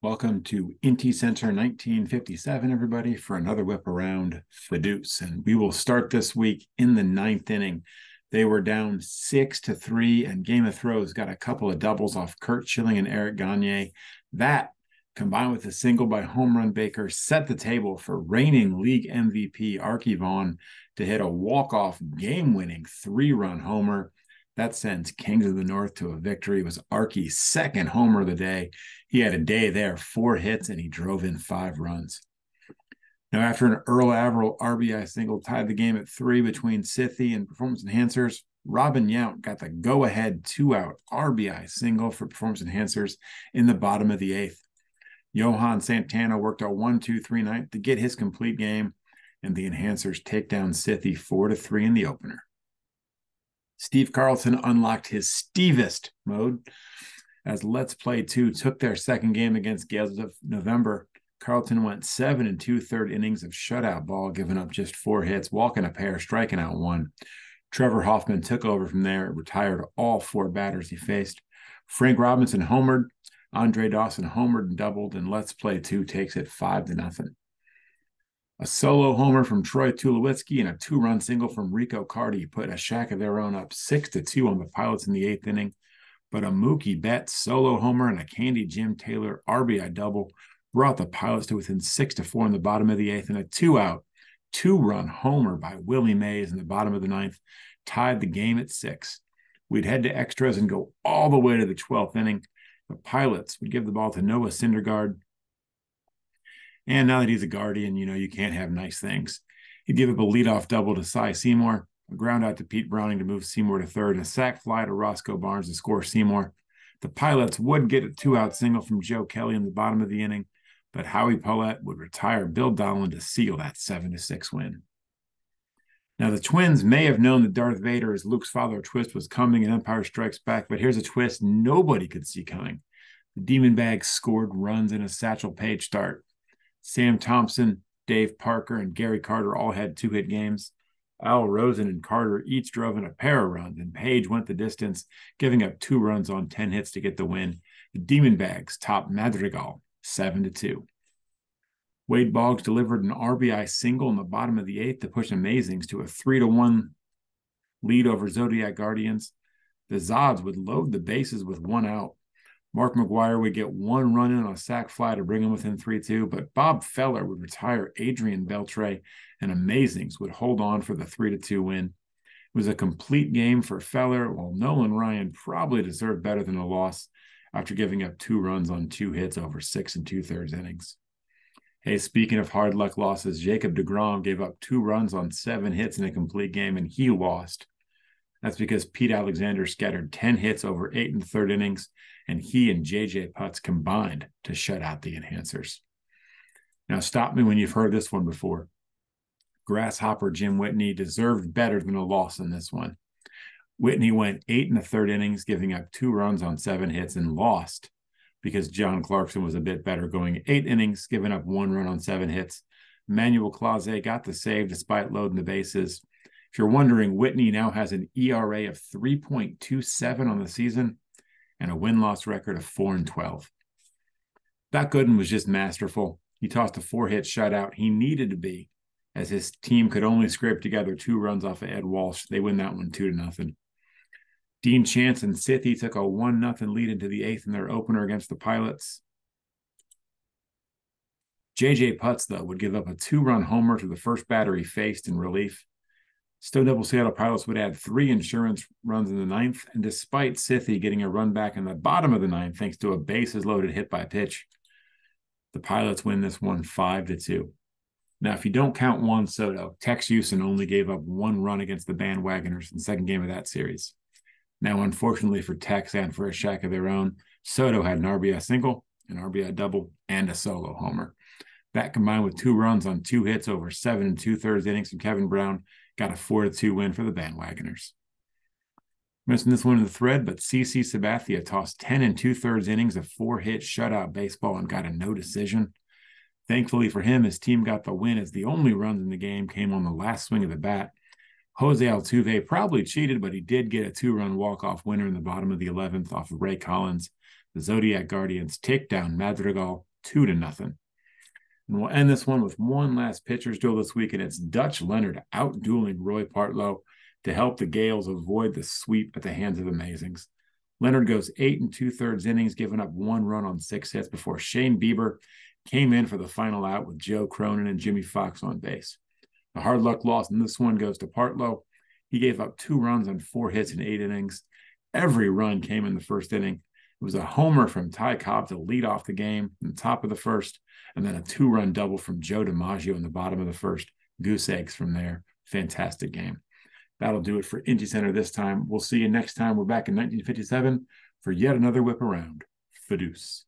Welcome to IntyCenter 1957, everybody, for another whip around for deuce. And we will start this week in the ninth inning. They were down 6-3, and Game of Throws got a couple of doubles off Kurt Schilling and Eric Gagne. That, combined with a single by Home Run Baker, set the table for reigning league MVP Arky Vaughan to hit a walk-off game-winning 3-run homer. That sends Kings of the North to a victory. It was Arky's second homer of the day. He had a day there, 4 hits, and he drove in 5 runs. Now, after an Earl Averill RBI single tied the game at 3 between Sithy and Performance Enhancers, Robin Yount got the go-ahead 2-out RBI single for Performance Enhancers in the bottom of the 8th. Johan Santana worked a 1-2-3 ninth to get his complete game, and the Enhancers take down Sithy 4-3 in the opener. Steve Carlton unlocked his Stevest mode as Let's Play 2 took their second game against Gales of November. Carlton went 7 2/3 innings of shutout ball, giving up just 4 hits, walking a pair, striking out 1. Trevor Hoffman took over from there, retired all 4 batters he faced. Frank Robinson homered, Andre Dawson homered and doubled, and Let's Play 2 takes it 5-0. A solo homer from Troy Tulowitzki and a 2-run single from Rico Cardi put a shack of their own up 6-2 on the Pilots in the 8th inning. But a Mookie Betts solo homer and a Candy Jim Taylor RBI double brought the Pilots to within 6-4 in the bottom of the 8th, and a 2-out, 2-run homer by Willie Mays in the bottom of the 9th tied the game at 6. We'd head to extras and go all the way to the 12th inning. The Pilots would give the ball to Noah Syndergaard. And now that he's a Guardian, you can't have nice things. He'd give up a leadoff double to Cy Seymour, a ground out to Pete Browning to move Seymour to third, and a sac fly to Roscoe Barnes to score Seymour. The Pilots would get a 2-out single from Joe Kelly in the bottom of the inning, but Howie Paulette would retire Bill Donlin to seal that 7-6 win. Now, the Twins may have known that Darth Vader as Luke's father twist was coming and Empire Strikes Back, but here's a twist nobody could see coming. The Demon Bags scored runs in a Satchel Paige start. Sam Thompson, Dave Parker, and Gary Carter all had 2-hit games. Al Rosen and Carter each drove in a pair of runs, and Page went the distance, giving up 2 runs on 10 hits to get the win. The Demon Bags topped Madrigal 7-2. Wade Boggs delivered an RBI single in the bottom of the 8th to push Amazings to a 3-1 lead over Zodiac Guardians. The Zods would load the bases with 1 out. Mark McGuire would get 1 run in on a sac fly to bring him within 3-2, but Bob Feller would retire Adrian Beltre, and Amazings would hold on for the 3-2 win. It was a complete game for Feller, while Nolan Ryan probably deserved better than a loss after giving up 2 runs on 2 hits over 6 2/3 innings. Hey, speaking of hard luck losses, Jacob deGrom gave up 2 runs on 7 hits in a complete game, and he lost. That's because Pete Alexander scattered 10 hits over 8 1/3 innings, and he and J.J. Putz combined to shut out the Enhancers. Now, stop me when you've heard this one before. Grasshopper Jim Whitney deserved better than a loss in this one. Whitney went 8 1/3 innings, giving up 2 runs on 7 hits, and lost because John Clarkson was a bit better, going 8 innings, giving up 1 run on 7 hits. Manuel Clase got the save despite loading the bases. If you're wondering, Whitney now has an ERA of 3.27 on the season and a win-loss record of 4-12. Doc Gooden was just masterful. He tossed a 4-hit shutout. He needed to be, as his team could only scrape together 2 runs off of Ed Walsh. They win that one 2-0. Dean Chance and Sithy took a 1-0 lead into the 8th in their opener against the Pilots. J.J. Putz, though, would give up a 2-run homer to the first batter he faced in relief. Stone Devil Seattle Pilots would add 3 insurance runs in the 9th, and despite Sithy getting a run back in the bottom of the 9th thanks to a bases-loaded hit by pitch, the Pilots win this one 5-2. Now, if you don't count Juan Soto, Tex Houston only gave up 1 run against the Bandwagoners in the second game of that series. Now, unfortunately for Tex and for a shack of their own, Soto had an RBI single, an RBI double, and a solo homer. That, combined with 2 runs on 2 hits over 7 2/3 innings from Kevin Brown, got a 4-2 win for the Bandwagoners. Mentioned this one in the thread, but CC Sabathia tossed 10 2/3 innings of 4-hit shutout baseball and got a no decision. Thankfully for him, his team got the win as the only runs in the game came on the last swing of the bat. Jose Altuve probably cheated, but he did get a 2-run walk-off winner in the bottom of the 11th off of Ray Collins. The Zodiac Guardians take down Madrigal 2-0. And we'll end this one with one last pitcher's duel this week, and it's Dutch Leonard out-dueling Roy Partlow to help the Gales avoid the sweep at the hands of the Amazings. Leonard goes 8 2/3 innings, giving up 1 run on 6 hits before Shane Bieber came in for the final out with Joe Cronin and Jimmy Fox on base. The hard luck loss in this one goes to Partlow. He gave up 2 runs on 4 hits in 8 innings. Every run came in the first inning. It was a homer from Ty Cobb to lead off the game in the top of the first, and then a 2-run double from Joe DiMaggio in the bottom of the first. Goose eggs from there. Fantastic game. That'll do it for IntyCenter this time. We'll see you next time. We're back in 1957 for yet another whip around. Fadeuce.